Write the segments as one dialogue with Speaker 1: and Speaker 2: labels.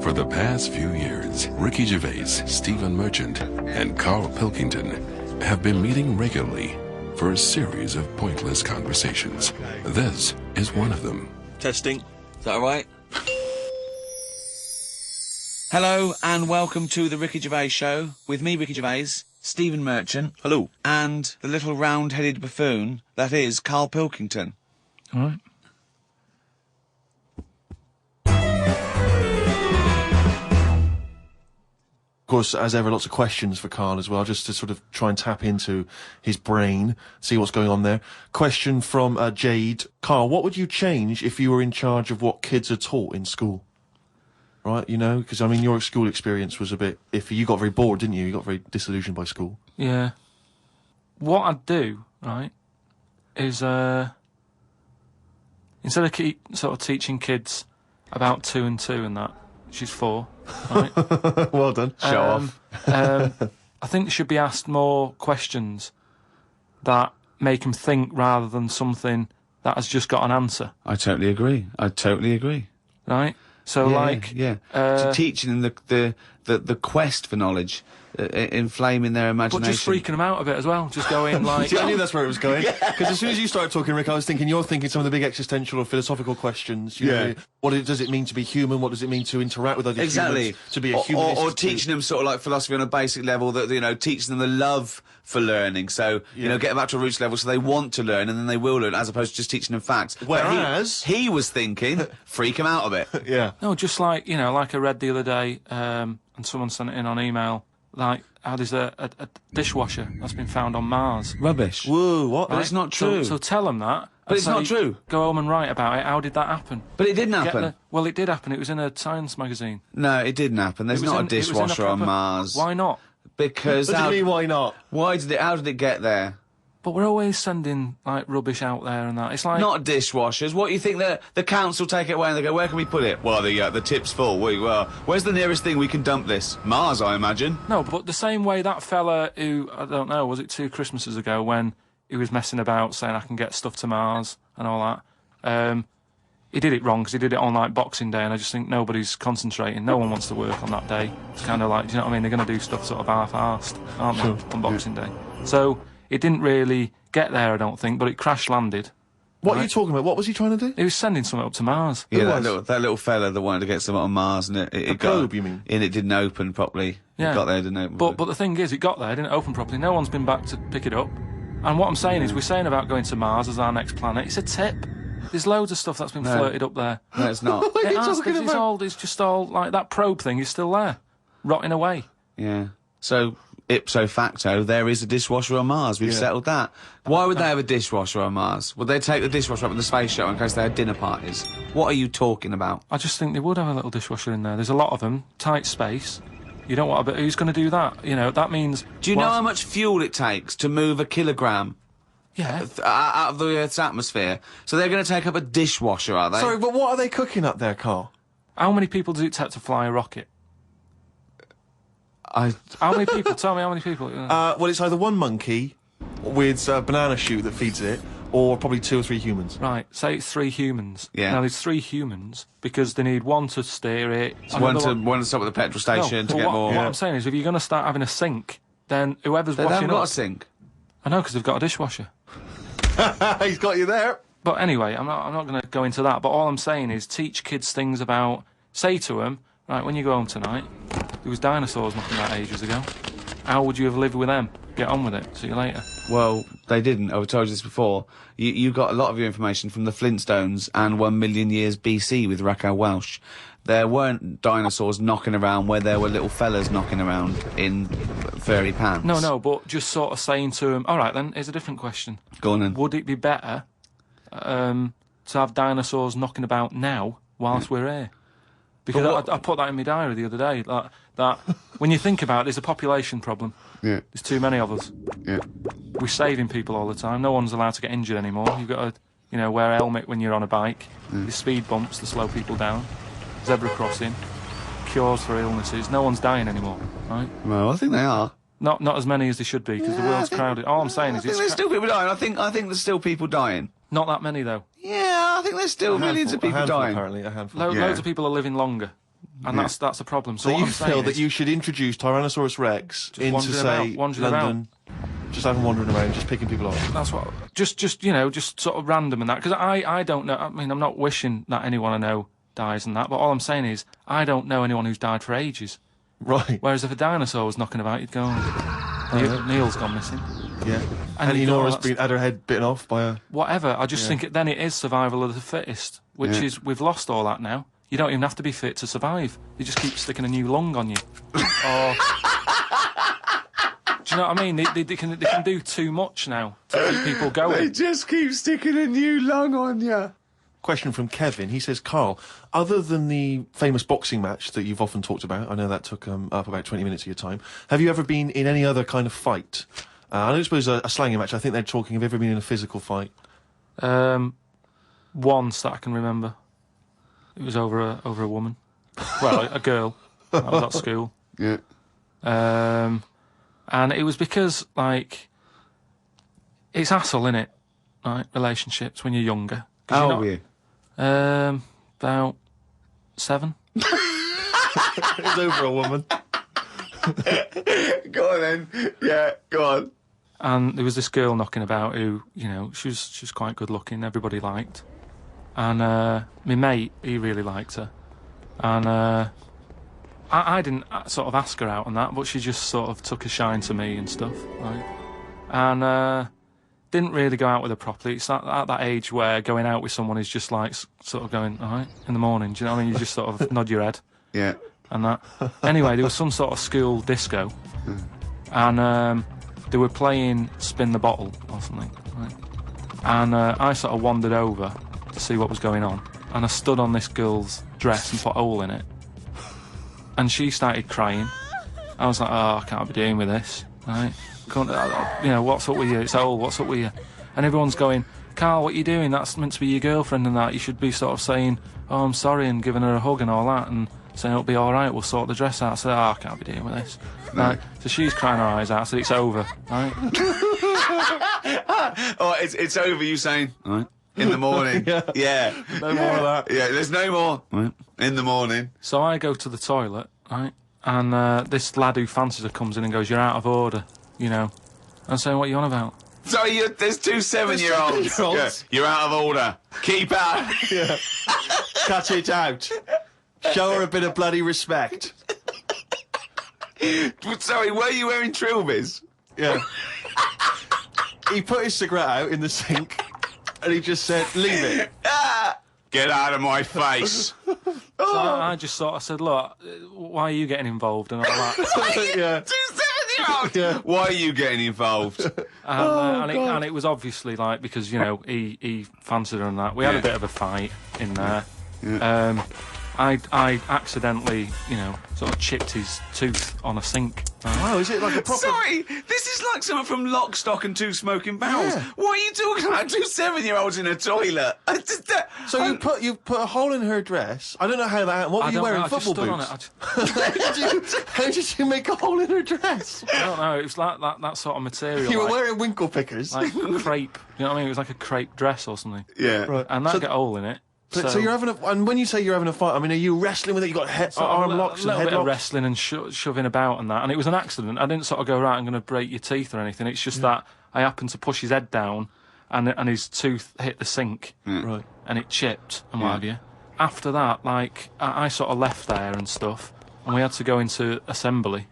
Speaker 1: For the past few years, Ricky Gervais, Stephen Merchant, and Karl Pilkington have been meeting regularly for a series of pointless conversations. This is one of them.
Speaker 2: Testing. Is that all right? Hello and welcome to the Ricky Gervais Show with me, Ricky Gervais, Stephen Merchant.
Speaker 3: Hello.
Speaker 2: And the little round-headed buffoon that is Karl Pilkington.
Speaker 3: All right.
Speaker 4: Of course, as ever, lots of questions for Karl as well, just to sort of try and tap into his brain, see what's going on there. Question from Jade. Karl, what would you change if you were in charge of what kids are taught in school? Right, you know, because, I mean, your school experience was a bit iffy. You got very bored, didn't you? You got very disillusioned by school.
Speaker 3: Yeah. What I'd do, right, is, instead of sort of teaching kids about 2 and 2 and that, she's 4, right?
Speaker 4: Well done. Show off.
Speaker 3: I think they should be asked more questions that make them think rather than something that has just got an answer.
Speaker 5: I totally agree.
Speaker 3: Right? So,
Speaker 5: to teaching them the quest for knowledge, inflaming their imagination.
Speaker 3: But just freaking them out a bit as well. Just going like...
Speaker 4: See, I knew that's where it was going. Because as soon as you started talking, Rick, I was thinking you're thinking some of the big existential or philosophical questions. You know, what does it mean to be human? What does it mean to interact with other humans? To be a human.
Speaker 5: Or teaching them sort of like philosophy on a basic level, that, you know, teaching them the love for learning. So, you know, get them back to a roots level so they want to learn and then they will learn, as opposed to just teaching them facts.
Speaker 4: Whereas...
Speaker 5: He was thinking, freak them out a bit.
Speaker 4: Yeah.
Speaker 3: No, just like, you know, like I read the other day, and someone sent it in on email, like, how there's a dishwasher that's been found on Mars.
Speaker 5: Rubbish.
Speaker 4: Whoa, what?
Speaker 5: But it's not true.
Speaker 3: So tell them that.
Speaker 5: But it's not true.
Speaker 3: Go home and write about it. How did that happen?
Speaker 5: But it didn't happen.
Speaker 3: Well, it did happen. It was in a science magazine.
Speaker 5: No, it didn't happen. There's not a dishwasher on Mars.
Speaker 3: Why not?
Speaker 5: Because...
Speaker 4: What do you mean, why not?
Speaker 5: How did it get there?
Speaker 3: But we're always sending, like, rubbish out there and that. It's like...
Speaker 5: Not dishwashers. What do you think the council take it away and they go, where can we put it? Well, the tip's full. Where's the nearest thing we can dump this? Mars, I imagine.
Speaker 3: No, but the same way that fella who, I don't know, was it 2 Christmases ago when he was messing about saying I can get stuff to Mars and all that, he did it wrong because he did it on, like, Boxing Day, and I just think nobody's concentrating. No one wants to work on that day. It's kind of like, do you know what I mean? They're going to do stuff sort of half-arsed, aren't they, on Boxing Day? So... it didn't really get there, I don't think, but it crash-landed.
Speaker 4: What are you talking about? What was he trying to do?
Speaker 3: He was sending something up to Mars.
Speaker 5: Yeah, that little fella that wanted to get something on Mars, and it got...
Speaker 4: probe, you mean?
Speaker 5: And it didn't open properly.
Speaker 3: Yeah.
Speaker 5: It got there, didn't open
Speaker 3: But the thing is, it got there, it didn't open properly. No one's been back to pick it up. And what I'm saying is, we're saying about going to Mars as our next planet. It's a tip. There's loads of stuff that's been flirted up there.
Speaker 5: No, it's not.
Speaker 4: What are you talking about?
Speaker 3: It's just all, like, that probe thing is still there, rotting away.
Speaker 5: Yeah. So... ipso facto, there is a dishwasher on Mars. We've settled that. Why would they have a dishwasher on Mars? Would they take the dishwasher up in the space shuttle in case they had dinner parties? What are you talking about?
Speaker 3: I just think they would have a little dishwasher in there. There's a lot of them, tight space. You don't want to, but who's going to do that? You know, that means...
Speaker 5: Do you know how much fuel it takes to move a kilogram?
Speaker 3: Yeah.
Speaker 5: Out of the Earth's atmosphere? So they're going to take up a dishwasher, are they?
Speaker 4: Sorry, but what are they cooking up there, Karl?
Speaker 3: How many people does it take to fly a rocket? How many people? Tell me how many people.
Speaker 4: Well, it's either one monkey with a banana shoot that feeds it, or probably 2 or 3 humans.
Speaker 3: Right, say it's 3 humans.
Speaker 5: Yeah.
Speaker 3: Now, there's 3 humans, because they need one to steer it.
Speaker 5: One to stop at the petrol station to get more...
Speaker 3: What I'm saying is, if you're going to start having a sink, then whoever's
Speaker 5: They
Speaker 3: washing
Speaker 5: haven't got
Speaker 3: up...
Speaker 5: a sink.
Speaker 3: I know, because they've got a dishwasher.
Speaker 4: He's got you there.
Speaker 3: But anyway, I'm not going to go into that, but all I'm saying is, teach kids things about... Say to them, right, when you go home tonight, there was dinosaurs knocking about ages ago. How would you have lived with them? Get on with it. See you later.
Speaker 5: Well, they didn't. I've told you this before. You got a lot of your information from the Flintstones and 1 million years BC with Raquel Welch. There weren't dinosaurs knocking around where there were little fellas knocking around in furry pants.
Speaker 3: No, but just sort of saying to them, all right then, here's a different question.
Speaker 5: Go on then.
Speaker 3: Would it be better to have dinosaurs knocking about now whilst we're here? Because I put that in my diary the other day, that when you think about it, there's a population problem.
Speaker 5: Yeah.
Speaker 3: There's too many of us.
Speaker 5: Yeah.
Speaker 3: We're saving people all the time. No one's allowed to get injured anymore. You've got to, you know, wear a helmet when you're on a bike. There's speed bumps to slow people down. Zebra crossing. Cures for illnesses. No one's dying anymore, right?
Speaker 5: Well, I think they are.
Speaker 3: Not as many as they should be, because the world's crowded. All I'm saying is
Speaker 5: I think there's still people dying. I think there's still people dying.
Speaker 3: not that many, though.
Speaker 5: Yeah, I think there's still millions of people dying.
Speaker 4: Apparently, a handful.
Speaker 3: Loads of people are living longer. And that's a problem.
Speaker 4: So
Speaker 3: what
Speaker 4: you
Speaker 3: I'm saying
Speaker 4: feel that
Speaker 3: is,
Speaker 4: you should introduce Tyrannosaurus Rex into,
Speaker 3: wandering
Speaker 4: say,
Speaker 3: wandering
Speaker 4: London. Just have him wandering around, just picking people off.
Speaker 3: That's what. Just you know, just sort of random and that. Because I don't know. I mean, I'm not wishing that anyone I know dies and that. But all I'm saying is, I don't know anyone who's died for ages.
Speaker 4: Right.
Speaker 3: Whereas if a dinosaur was knocking about, you'd go, Neil's gone missing.
Speaker 4: Yeah.
Speaker 3: And
Speaker 4: And
Speaker 3: you go,
Speaker 4: Nora's
Speaker 3: "That's-
Speaker 4: had her head bitten off by a...
Speaker 3: Whatever. I just think then it is survival of the fittest, which is we've lost all that now. You don't even have to be fit to survive. You just keep sticking a new lung on you. Or, do you know what I mean? They can do too much now to keep people going.
Speaker 5: just keep sticking a new lung on you.
Speaker 4: Question from Kevin. He says, Karl, other than the famous boxing match that you've often talked about, I know that took up about 20 minutes of your time, have you ever been in any other kind of fight? I don't suppose a slanging match. I think they're talking, have you ever been in a physical fight?
Speaker 3: Once that I can remember. It was over a woman. Well, a girl. That was at school.
Speaker 5: Yeah.
Speaker 3: And it was because, like, it's hassle, innit? Right, relationships when you're younger.
Speaker 5: How old were you?
Speaker 3: About 7.
Speaker 4: It was over a woman.
Speaker 5: Go on then. Yeah, go on.
Speaker 3: And there was this girl knocking about who, you know, she was quite good looking, everybody liked. And my mate, he really liked her. And I didn't sort of ask her out on that, but she just sort of took a shine to me and stuff, right? And didn't really go out with her properly. It's at that age where going out with someone is just like sort of going, all right, in the morning, do you know what I mean? You just sort of nod your head.
Speaker 5: Yeah.
Speaker 3: And that. Anyway, there was some sort of school disco. And they were playing Spin the Bottle or something, right? And I sort of wandered over to see what was going on. And I stood on this girl's dress and put a hole in it. And she started crying. I was like, oh, I can't be dealing with this, right? You know, what's up with you? It's old, what's up with you? And everyone's going, Karl, what are you doing? That's meant to be your girlfriend and that. You should be sort of saying, oh, I'm sorry, and giving her a hug and all that, and saying it'll be all right, we'll sort the dress out. I said, oh, I can't be dealing with this.
Speaker 5: No.
Speaker 3: Right? So she's crying her eyes out. I said, it's over, right?
Speaker 5: Oh, it's over, you saying, all right, in the morning. Yeah.
Speaker 4: No more of that.
Speaker 5: Yeah, there's no more. Right. In the morning.
Speaker 3: So I go to the toilet, right? And this lad who fancies her comes in and goes, you're out of order, you know. I'm saying, what are you on about?
Speaker 5: So there's 2 7-year-olds. Yeah, you're out of order. Keep out.
Speaker 4: Yeah. Cut it out. Show her a bit of bloody respect.
Speaker 5: Sorry, were you wearing trilbies?
Speaker 4: Yeah. He put his cigarette out in the sink and he just said, leave it.
Speaker 5: Get out of my face.
Speaker 3: So I just sort of said, look, why are you getting involved and all that?
Speaker 4: Yeah.
Speaker 5: 2 7-year-olds.
Speaker 4: Yeah.
Speaker 5: Why are you getting involved?
Speaker 3: And it was obviously like, because, you know, he fancied her and that. We had a bit of a fight in there.
Speaker 5: Yeah.
Speaker 3: I accidentally, you know, sort of chipped his tooth on a sink.
Speaker 4: Wow, is it like a proper...
Speaker 5: Sorry, this is like something from Lock, Stock and Two Smoking Barrels.
Speaker 4: Yeah.
Speaker 5: What are you talking about? 2 7-year-olds in a toilet.
Speaker 4: So you put a hole in her dress. I don't know how that... What were you wearing?
Speaker 3: I just
Speaker 4: Football
Speaker 3: stood on
Speaker 4: boots?
Speaker 3: it.
Speaker 4: How did you make a hole in her dress?
Speaker 3: I don't know. It was like that sort of material.
Speaker 4: You were
Speaker 3: like,
Speaker 4: wearing winkle pickers.
Speaker 3: like crepe. You know what I mean? It was like a crepe dress or something.
Speaker 5: Yeah.
Speaker 4: Right.
Speaker 3: And that
Speaker 4: So-
Speaker 3: got a hole in it.
Speaker 4: So you're having a... And when you say you're having a fight, I mean, are you wrestling with it? You got arm locks and
Speaker 3: a little bit
Speaker 4: headlocks?
Speaker 3: of wrestling and shoving about and that. And it was an accident. I didn't sort of go, right, I'm going to break your teeth or anything. It's just that I happened to push his head down and his tooth hit the sink.
Speaker 4: Right.
Speaker 3: And it chipped and what have you. After that, like, I sort of left there and stuff. And we had to go into assembly.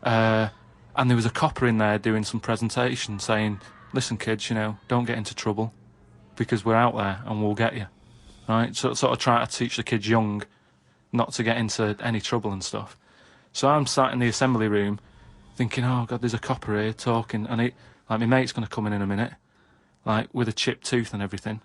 Speaker 3: And there was a copper in there doing some presentation saying, listen, kids, you know, don't get into trouble because we're out there and we'll get you. Right, so sort of try to teach the kids young not to get into any trouble and stuff. So I'm sat in the assembly room thinking, oh God, there's a copper here talking, and like my mate's going to come in a minute, like with a chipped tooth and everything.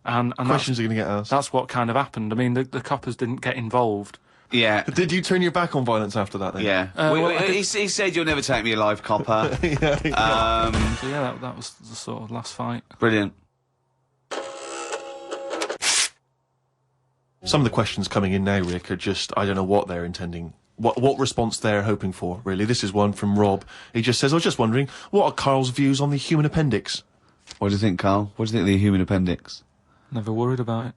Speaker 3: And
Speaker 4: Questions are going to get asked.
Speaker 3: that's what kind of happened. I mean, the coppers didn't get involved.
Speaker 5: Yeah.
Speaker 4: Did you turn your back on violence after that then?
Speaker 5: Yeah. He said you'll never take me alive, copper.
Speaker 3: So yeah, that was the sort of last fight.
Speaker 5: Brilliant.
Speaker 4: Some of the questions coming in now, Rick, are just, I don't know what they're intending, what response they're hoping for, really. This is one from Rob. He just says, I was just wondering, what are Karl's views on the human appendix?
Speaker 5: What do you think, Karl? What do you think of the human appendix?
Speaker 3: Never worried about it.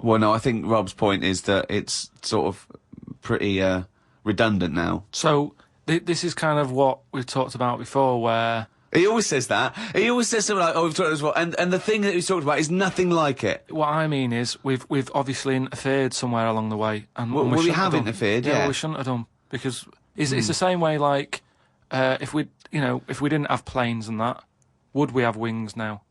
Speaker 5: Well, no, I think Rob's point is that it's sort of pretty redundant now.
Speaker 3: So this is kind of what we've talked about before, where
Speaker 5: He always says that. He always says something like, "Oh, we've talked as well," and the thing that he's talked about is nothing like it.
Speaker 3: what I mean is we've obviously interfered somewhere along the way, and
Speaker 5: Well,
Speaker 3: and
Speaker 5: we
Speaker 3: shouldn't
Speaker 5: have
Speaker 3: done.
Speaker 5: interfered, yeah.
Speaker 3: we shouldn't have done, because it's the same way. Like if we didn't have planes and that, would we have wings now?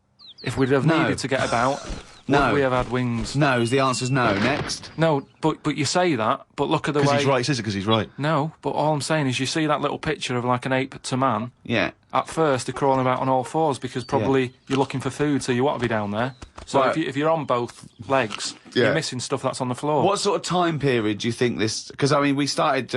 Speaker 3: If we'd have
Speaker 5: No.
Speaker 3: needed to get about,
Speaker 5: No.
Speaker 3: would we have had wings?
Speaker 5: No, the answer's no. Next.
Speaker 3: No, but you say that, but look at the
Speaker 4: Because
Speaker 3: way.
Speaker 4: he's right, he says it because he's right.
Speaker 3: No, but all I'm saying is you see that little picture of like an ape to man.
Speaker 5: Yeah.
Speaker 3: At first, they're crawling about on all fours because probably you're looking for food, so you want to be down there. So
Speaker 5: Right.
Speaker 3: if you're on both legs,
Speaker 5: Yeah.
Speaker 3: you're missing stuff that's on the floor.
Speaker 5: What sort of time period do you think this? Because I mean, we started,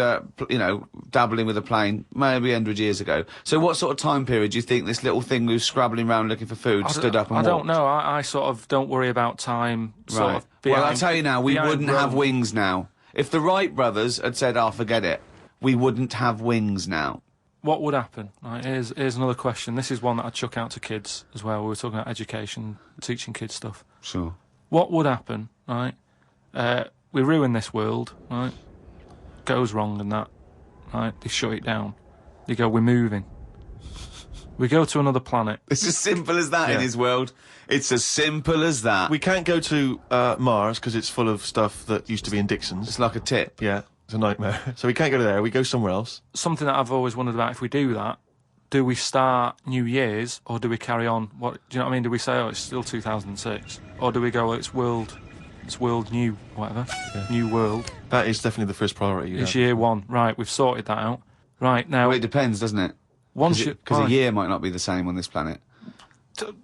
Speaker 5: dabbling with a plane maybe 100 years ago. So what sort of time period do you think this little thing who's scrabbling around looking for food stood up and
Speaker 3: I don't
Speaker 5: walked?
Speaker 3: know. I sort of don't worry about time. Sort
Speaker 5: Right.
Speaker 3: of
Speaker 5: Well,
Speaker 3: behind-
Speaker 5: I'll tell you now, we
Speaker 3: behind
Speaker 5: wouldn't have
Speaker 3: Rome.
Speaker 5: wings now. If the Wright brothers had said, "Oh, forget it," we wouldn't have wings now.
Speaker 3: What would happen? Right, here's another question. This is one that I chuck out to kids as well. We were talking about education, teaching kids stuff.
Speaker 5: Sure.
Speaker 3: What would happen? Right, we ruin this world. Right, goes wrong and that. Right, they shut it down. They go, we're moving. We go to another planet.
Speaker 5: It's as simple as that in
Speaker 4: Yeah.
Speaker 5: his world. It's as simple as that.
Speaker 4: We can't go to Mars because it's full of stuff that used to be in Dixon's.
Speaker 5: It's like a tip.
Speaker 4: Yeah, it's a nightmare. So we can't go there. We go somewhere else.
Speaker 3: Something that I've always wondered about, if we do that, do we start New Year's or do we carry on? What do you know what I mean? Do we say, oh, it's still 2006, or do we go, it's world new, whatever, new world?
Speaker 4: That is definitely the first priority.
Speaker 3: It's year one, right? We've sorted that out. Right now,
Speaker 5: Well, it depends, doesn't it?
Speaker 3: once
Speaker 5: Because a year might not be the same on this planet.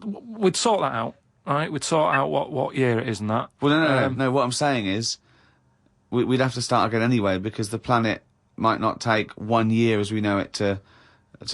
Speaker 3: we'd sort that out, right? We'd sort out what year it is and that.
Speaker 5: Well, no. What I'm saying is, we'd have to start again anyway, because the planet might not take 1 year as we know it to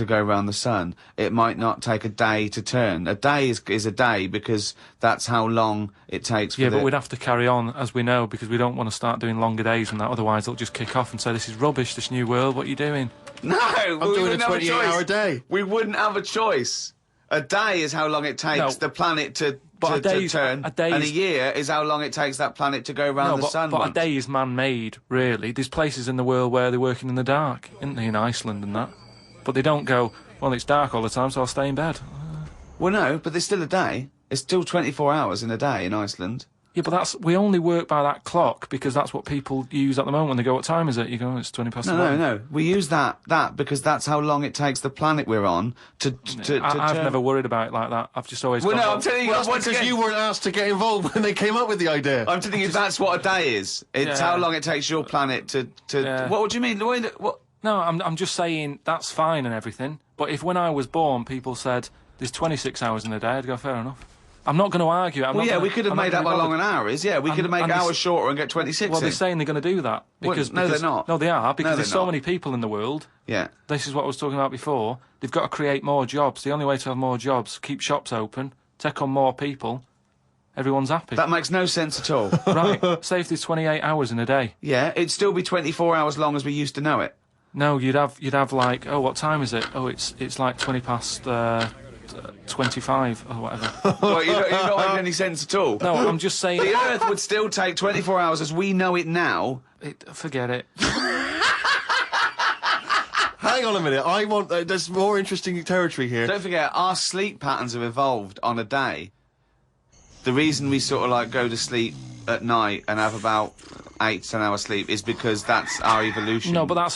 Speaker 5: go around the sun. It might not take a day to turn. A day is a day because that's how long it takes.
Speaker 3: Yeah, but we'd have to carry on as we know, because we don't want to start doing longer days and that. Otherwise, they'll just kick off and say, "This is rubbish. This new world. What are you doing?"
Speaker 5: No,
Speaker 4: I'm doing a 28-hour day.
Speaker 5: We wouldn't have a choice. A day is how long it takes
Speaker 3: No.
Speaker 5: the planet to
Speaker 3: But a day's-
Speaker 5: turn,
Speaker 3: a day
Speaker 5: and a
Speaker 3: is-
Speaker 5: year is how long it takes that planet to go around the sun.
Speaker 3: but a
Speaker 5: once.
Speaker 3: day is man-made, really. There's places in the world where they're working in the dark, isn't there, in Iceland and that? But they don't go, well, it's dark all the time, so I'll stay in bed.
Speaker 5: Well, no, but there's still a day. It's still 24 hours in a day in Iceland.
Speaker 3: Yeah, but we only work by that clock because that's what people use at the moment when they go, what time is it? You go, it's 20 past 11.
Speaker 5: No. We use that because that's how long it takes the planet we're on to
Speaker 3: I've
Speaker 5: turn.
Speaker 3: never worried about it like that. I've just always
Speaker 5: Well,
Speaker 3: gone,
Speaker 5: no, I'm telling you,
Speaker 4: Well, that's
Speaker 5: once
Speaker 4: because
Speaker 5: again,
Speaker 4: you weren't asked to get involved when they came up with the idea.
Speaker 5: I'm telling you, that's what a day is. It's
Speaker 3: Yeah.
Speaker 5: how long it takes your planet to.
Speaker 3: Yeah.
Speaker 5: What do you mean? What?
Speaker 3: No, I'm just saying that's fine and everything. But if when I was born, people said there's 26 hours in a day, I'd go, fair enough. I'm not going to argue.
Speaker 5: Well, yeah, we could have made up how long an hour is. Yeah, we could have made hours shorter and get 26
Speaker 3: Well,
Speaker 5: in.
Speaker 3: they're saying they're going to do that.
Speaker 5: Well,
Speaker 3: Because,
Speaker 5: no, they're not.
Speaker 3: No, they are, because
Speaker 5: No,
Speaker 3: there's
Speaker 5: they're
Speaker 3: so
Speaker 5: not.
Speaker 3: many people in the world.
Speaker 5: Yeah.
Speaker 3: This is what I was talking about before. They've got to create more jobs. The only way to have more jobs, keep shops open, take on more people. Everyone's happy.
Speaker 5: That makes no sense at all.
Speaker 3: Right. Say if there's 28 hours in a day.
Speaker 5: Yeah, it'd still be 24 hours long as we used to know it.
Speaker 3: No, you'd have like, oh, what time is it? Oh, it's like 20 past 25 or whatever.
Speaker 5: Well, you're not making any sense at all.
Speaker 3: No, I'm just saying.
Speaker 5: The Earth would still take 24 hours as we know it now.
Speaker 3: Forget it.
Speaker 4: Hang on a minute. I want. There's more interesting territory here.
Speaker 5: Don't forget, our sleep patterns have evolved on a day. The reason we sort of like go to sleep at night and have about 8-10 hours sleep is because that's our evolution.
Speaker 3: No, but that's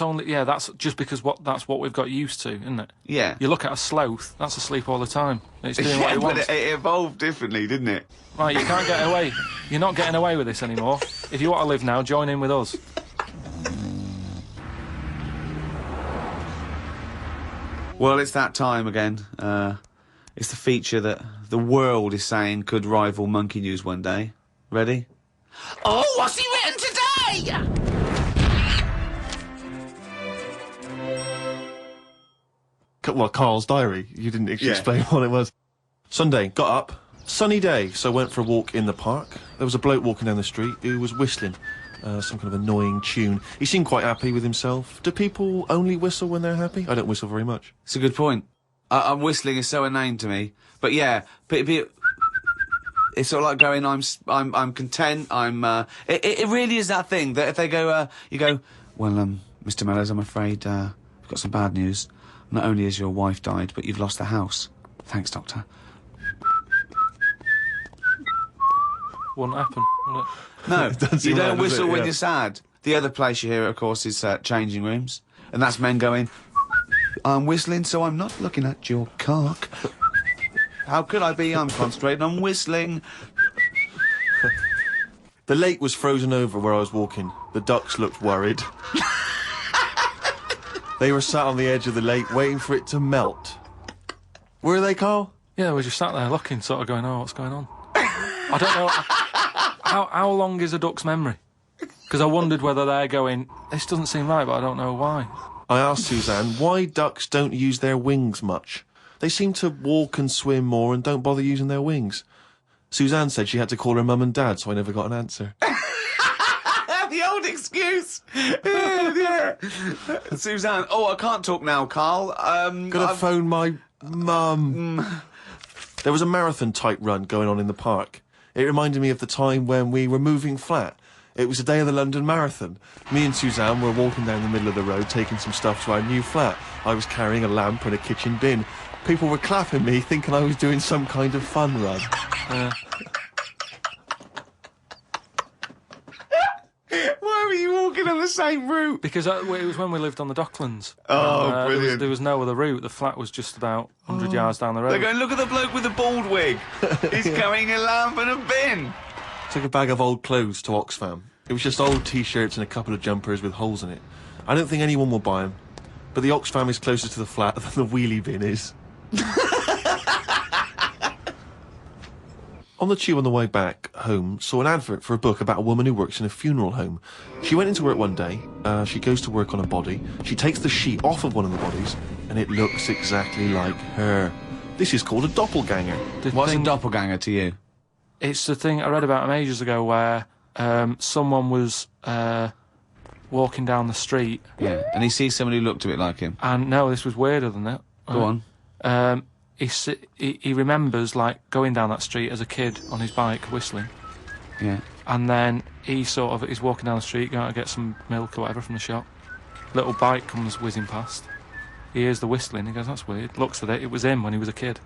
Speaker 3: just because that's what we've got used to, isn't it?
Speaker 5: Yeah.
Speaker 3: You look at a sloth, that's asleep all the time. It's doing what
Speaker 5: Yeah,
Speaker 3: it
Speaker 5: but
Speaker 3: wants.
Speaker 5: it evolved differently, didn't it?
Speaker 3: Right, you can't get away. You're not getting away with this anymore. If you want to live now, join in with us.
Speaker 5: Well, it's that time again. It's the feature that the world is saying could rival Monkey News one day. Ready?
Speaker 6: Oh, what's he written today?
Speaker 4: Well, Karl's diary. You didn't explain what it was. Sunday, got up. Sunny day, so went for a walk in the park. There was a bloke walking down the street who was whistling some kind of annoying tune. He seemed quite happy with himself. Do people only whistle when they're happy? I don't whistle very much.
Speaker 5: It's a good point. Whistling is so inane to me. But yeah, it's sort of like going, I'm content, it really is that thing that if they go, you go, Well, Mr. Mellors, I'm afraid we've got some bad news. Not only has your wife died, but you've lost the house. Thanks, Doctor.
Speaker 3: Wouldn't happen, would it?
Speaker 5: No,
Speaker 4: doesn't
Speaker 5: you
Speaker 4: seem
Speaker 5: don't
Speaker 4: like, does
Speaker 5: whistle
Speaker 4: it?
Speaker 5: when
Speaker 4: Yeah.
Speaker 5: you're sad. The other place you hear it, of course, is changing rooms. And that's men going, I'm whistling, so I'm not looking at your cock. How could I be? I'm concentrating on whistling.
Speaker 4: The lake was frozen over where I was walking. The ducks looked worried. They were sat on the edge of the lake waiting for it to melt. Were they, Karl?
Speaker 3: Yeah, we just sat there looking, sort of going, oh, what's going on? I don't know. How long is a duck's memory? Because I wondered whether they're going, this doesn't seem right, but I don't know why.
Speaker 4: I asked Suzanne why ducks don't use their wings much. They seem to walk and swim more and don't bother using their wings. Suzanne said she had to call her mum and dad, so I never got an answer.
Speaker 5: The old excuse. Yeah. Suzanne, I can't talk now, Karl.
Speaker 4: Gotta phone my mum. There was a marathon-type run going on in the park. It reminded me of the time when we were moving flat. It was the day of the London Marathon. Me and Suzanne were walking down the middle of the road, taking some stuff to our new flat. I was carrying a lamp and a kitchen bin. People were clapping me, thinking I was doing some kind of fun run.
Speaker 5: Why were you walking on the same route?
Speaker 3: Because it was when we lived on the Docklands.
Speaker 5: Oh,
Speaker 3: And,
Speaker 5: brilliant.
Speaker 3: There was no other route. The flat was just about 100 yards down the road.
Speaker 5: They're going, look at the bloke with the bald wig. He's carrying a lamp and a bin.
Speaker 4: Took a bag of old clothes to Oxfam. It was just old T-shirts and a couple of jumpers with holes in it. I don't think anyone will buy them. But the Oxfam is closer to the flat than the wheelie bin is. On the tube on the way back home, saw an advert for a book about a woman who works in a funeral home. She went into work one day, she goes to work on a body, she takes the sheet off of one of the bodies, and it looks exactly like her. This is called a doppelganger.
Speaker 5: What's a doppelganger to you?
Speaker 3: It's the thing I read about him ages ago where someone was walking down the street.
Speaker 5: Yeah, and he sees someone who looked a bit like him.
Speaker 3: And no, this was weirder than that.
Speaker 5: Go on.
Speaker 3: He remembers, like, going down that street as a kid on his bike, whistling.
Speaker 5: Yeah.
Speaker 3: And then he's walking down the street, going to get some milk or whatever from the shop. Little bike comes whizzing past. He hears the whistling, he goes, that's weird. Looks at it, it was him when he was a kid.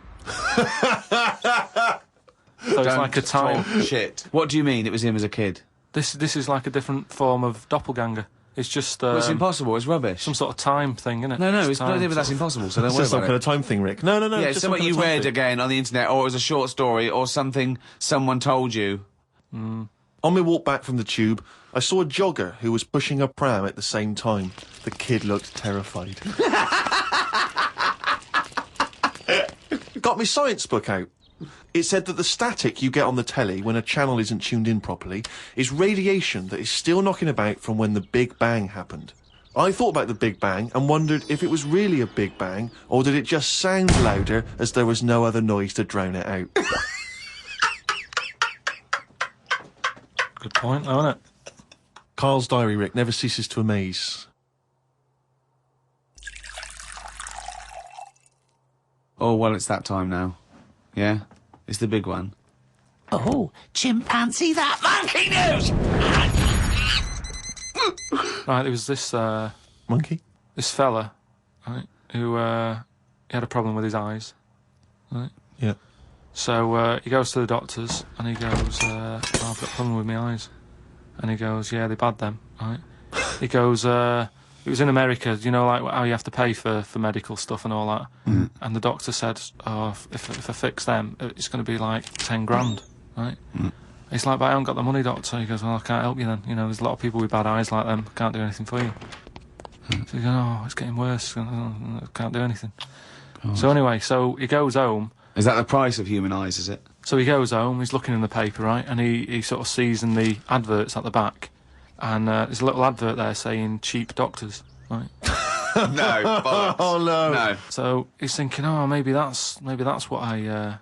Speaker 3: So it's like a time.
Speaker 5: Shit. What do you mean it was him as a kid?
Speaker 3: This is like a different form of doppelganger. It's just
Speaker 5: Well, it's impossible, it's rubbish.
Speaker 3: some sort of time thing, isn't it?
Speaker 5: No,
Speaker 3: Just
Speaker 5: it's
Speaker 3: time,
Speaker 5: not even that's
Speaker 3: sort of-
Speaker 5: impossible, so don't
Speaker 4: It's
Speaker 5: worry
Speaker 4: just some
Speaker 5: about
Speaker 4: kind
Speaker 5: it.
Speaker 4: of time thing, Rick. No.
Speaker 5: Yeah,
Speaker 4: just
Speaker 5: it's
Speaker 4: some
Speaker 5: something
Speaker 4: kind
Speaker 5: you
Speaker 4: of time
Speaker 5: read
Speaker 4: thing.
Speaker 5: again on the internet, or it was a short story, or something someone told you.
Speaker 4: On my walk back from the tube, I saw a jogger who was pushing a pram at the same time. The kid looked terrified. Got my science book out. It said that the static you get on the telly when a channel isn't tuned in properly is radiation that is still knocking about from when the Big Bang happened. I thought about the Big Bang and wondered if it was really a Big Bang, or did it just sound louder as there was no other noise to drown it out.
Speaker 3: Good point, though, isn't it?
Speaker 4: Karl's diary, Rick, never ceases to amaze.
Speaker 5: Oh, well, it's that time now. Yeah? It's the big one.
Speaker 6: Oh, chimpanzee, that monkey news!
Speaker 3: Right, there was this
Speaker 4: Monkey?
Speaker 3: this fella, right, who he had a problem with his eyes. Right.
Speaker 4: Yeah.
Speaker 3: So he goes to the doctors and he goes, oh, I've got a problem with my eyes. And he goes, yeah, they're bad then, right? He goes, it was in America, you know, like how you have to pay for medical stuff and all that. And the doctor said, oh, if I fix them, it's going to be like 10 grand, right? He's like, but I haven't got the money, doctor. He goes, well, I can't help you then. You know, there's a lot of people with bad eyes like them. I can't do anything for you. So he goes, oh, it's getting worse. I can't do anything. So anyway, so he goes home.
Speaker 5: Is that the price of human eyes, is it?
Speaker 3: So he goes home, he's looking in the paper, right, and he sort of sees in the adverts at the back, and there's a little advert there saying cheap doctors, right?
Speaker 5: No, bollocks.
Speaker 4: Oh, no.
Speaker 5: No.
Speaker 3: So he's thinking, oh, maybe that's what I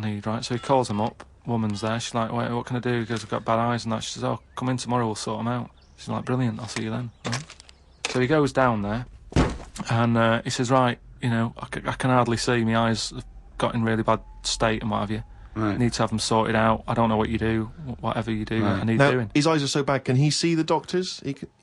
Speaker 3: need, right? So he calls him up. Woman's there. She's like, wait, what can I do? He goes, I've got bad eyes and that. She says, oh, come in tomorrow, we'll sort them out. She's like, brilliant, I'll see you then. Right? So he goes down there, and he says, right, you know, I can hardly see. My eyes have got in really bad state and what have you.
Speaker 5: Right.
Speaker 3: Need to have them sorted out. I don't know what you do. Whatever you do,
Speaker 5: Right.
Speaker 3: I need
Speaker 4: Now,
Speaker 3: doing.
Speaker 4: his eyes are so bad, can he see the doctors?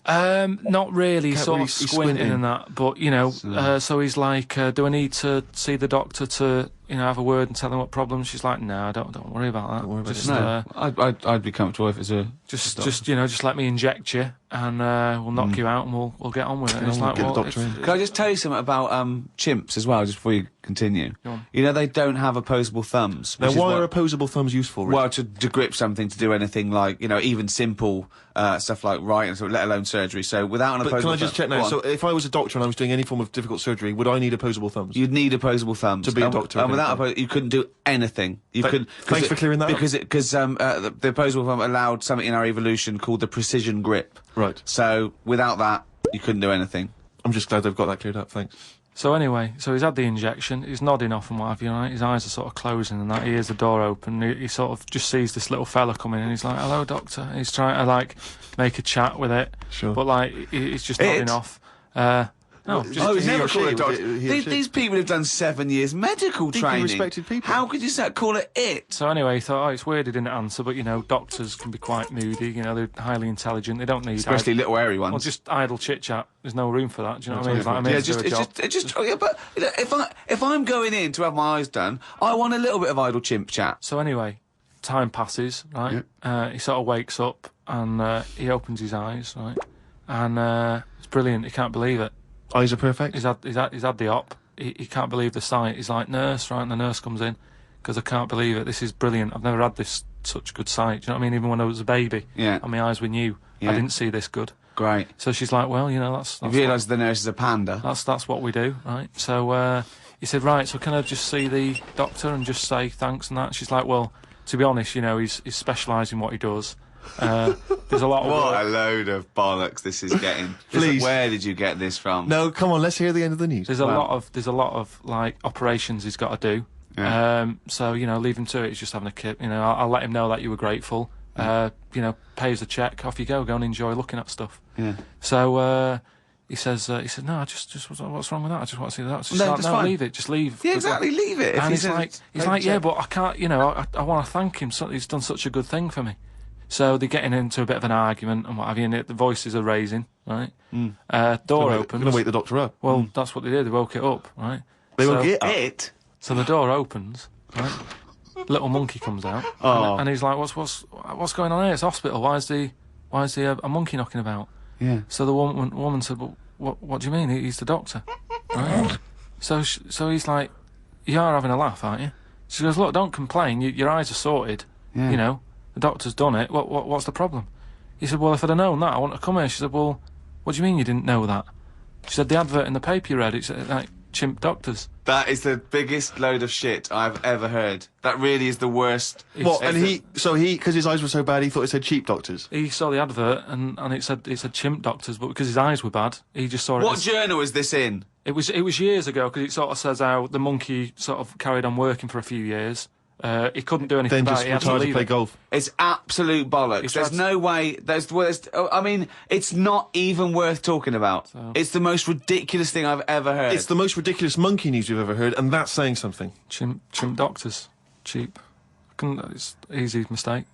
Speaker 3: Not really.
Speaker 4: Can't
Speaker 3: Sort
Speaker 4: really-
Speaker 3: of
Speaker 4: he's
Speaker 3: squinting
Speaker 4: squinting.
Speaker 3: and that, but you know. So he's like, "Do I need to see the doctor to, have a word and tell him what problem?" She's like, "No, don't worry about that.
Speaker 4: Don't worry about
Speaker 3: just,
Speaker 4: it.
Speaker 5: No, I'd be comfortable if it's a
Speaker 3: just let me inject you, and we'll knock you out, and we'll get on with it." And it's
Speaker 4: on,
Speaker 3: like,
Speaker 4: get the
Speaker 3: well,
Speaker 4: doctor in.
Speaker 5: Can I just tell you something about chimps as well, just before you continue?
Speaker 3: Go on.
Speaker 5: You know they don't have opposable thumbs.
Speaker 4: Now,
Speaker 5: which is
Speaker 4: why
Speaker 5: what-
Speaker 4: are opposable thumbs useful, Rick?
Speaker 5: Well, to grip something, to do anything like, even simple stuff like writing, so let alone surgery. So without an
Speaker 4: But
Speaker 5: opposable
Speaker 4: can I just
Speaker 5: thumb-
Speaker 4: check now?
Speaker 5: Go on.
Speaker 4: So if I was a doctor and I was doing any form of difficult surgery, would I need opposable thumbs?
Speaker 5: You'd need opposable thumbs
Speaker 4: To be a
Speaker 5: And-
Speaker 4: doctor,
Speaker 5: And
Speaker 4: okay,
Speaker 5: without
Speaker 4: fine.
Speaker 5: you couldn't do anything. You couldn't.
Speaker 4: Thanks for clearing that up.
Speaker 5: Because the opposable thumb allowed something in our evolution called the precision grip.
Speaker 4: Right.
Speaker 5: So without that, you couldn't do anything.
Speaker 4: I'm just glad they've got that cleared up, thanks.
Speaker 3: So anyway, so he's had the injection, he's nodding off and what have you, right? His eyes are sort of closing and that, he hears the door open, he sort of just sees this little fella coming in, he's like, "Hello, doctor," and he's trying to, like, make a chat with it,
Speaker 4: Sure.
Speaker 3: but, like, he's just nodding off. No, just,
Speaker 5: Oh, he's
Speaker 4: he
Speaker 5: never
Speaker 4: or
Speaker 5: called
Speaker 4: she,
Speaker 5: it doctor.
Speaker 4: was it he or
Speaker 5: These,
Speaker 4: she?
Speaker 5: these people have done 7 years medical
Speaker 4: Deeply
Speaker 5: training.
Speaker 4: respected people.
Speaker 5: How could you call it it?
Speaker 3: So anyway, he thought, it's weird he didn't answer, but, doctors can be quite moody, they're highly intelligent, they don't need...
Speaker 5: Especially little airy ones.
Speaker 3: Well, just idle chit-chat, there's no room for that, do you know what I mean? It's like, I'm
Speaker 5: Yeah,
Speaker 3: here to do a job.
Speaker 5: yeah, but if I'm going in to have my eyes done, I want a little bit of idle chimp chat.
Speaker 3: So anyway, time passes, right? He sort of wakes up and he opens his eyes, right? And it's brilliant. He can't believe it.
Speaker 4: Eyes are perfect?
Speaker 3: He's had the op. He can't believe the sight. He's like, "Nurse," right? And the nurse comes in because I can't believe it. This is brilliant. I've never had such good sight. Do you know what I mean? Even when I was a baby,
Speaker 5: Yeah.
Speaker 3: and my eyes were new,
Speaker 5: Yeah.
Speaker 3: I didn't see this good.
Speaker 5: Great.
Speaker 3: So she's like, "Well, that's
Speaker 5: You realise the nurse is a panda.
Speaker 3: that's what we do, right?" So he said, "Right, so can I just see the doctor and just say thanks and that?" She's like, "Well, to be honest, he's specialised in what he does. There's a lot of
Speaker 5: What
Speaker 3: work."
Speaker 5: a load of bollocks this is getting.
Speaker 4: Please.
Speaker 5: Where did you get this from?
Speaker 4: No, come on, let's hear the end of the news.
Speaker 3: There's a lot of like operations he's got to do.
Speaker 5: Yeah.
Speaker 3: So leave him to it. He's just having a kip. I'll let him know that you were grateful. Pay us a check. Off you go. Go and enjoy looking at stuff.
Speaker 5: Yeah.
Speaker 3: So he said, "No, I just what's wrong with that? I just want to see that." She's
Speaker 5: No,
Speaker 3: like,
Speaker 5: that's
Speaker 3: "No,
Speaker 5: fine.
Speaker 3: leave it. Just leave."
Speaker 5: Yeah, exactly. Leave it. If
Speaker 3: And
Speaker 5: he
Speaker 3: he's
Speaker 5: says-
Speaker 3: like, "Yeah, but I can't. I want to thank him. He's done such a good thing for me." So they're getting into a bit of an argument and what have you, and the voices are raising, right? Door opens.
Speaker 4: Gonna wake the doctor up.
Speaker 3: Well, that's what they did. They woke it up, right?
Speaker 4: They
Speaker 3: So-
Speaker 4: woke it up.
Speaker 5: It.
Speaker 3: So the door opens, right? Little monkey comes out, and he's like, "What's going on here? It's a hospital. Why is there a monkey knocking about?"
Speaker 5: Yeah.
Speaker 3: So the woman said, "Well, what do you mean? He's the doctor." Right? So he's like, "You are having a laugh, aren't you?" She goes, "Look, don't complain. Your eyes are sorted.
Speaker 5: Yeah.
Speaker 3: The doctor's done it. What's the problem?" He said, "Well, if I'd have known that, I wouldn't have come here." She said, "Well, what do you mean you didn't know that?" She said, "The advert in the paper you read, it's like chimp doctors."
Speaker 5: That is the biggest load of shit I've ever heard. That really is the worst.
Speaker 4: What? And because his eyes were so bad, he thought it said cheap doctors.
Speaker 3: He saw the advert and it said chimp doctors, but because his eyes were bad, he just saw it.
Speaker 5: What
Speaker 3: as,
Speaker 5: journal is this in?
Speaker 3: it was years ago because it sort of says how the monkey sort of carried on working for a few years. He couldn't do anything
Speaker 4: Then
Speaker 3: about
Speaker 4: just
Speaker 3: it. He had to
Speaker 4: retired to
Speaker 3: leave
Speaker 4: play
Speaker 3: it.
Speaker 4: golf.
Speaker 5: It's absolute bollocks.
Speaker 3: It's
Speaker 5: There's
Speaker 3: right.
Speaker 5: no way. I mean, it's not even worth talking about. It's the most ridiculous thing I've ever heard.
Speaker 4: It's the most ridiculous monkey news we've ever heard, and that's saying something.
Speaker 3: Chimp doctors, cheap. It's easy mistake.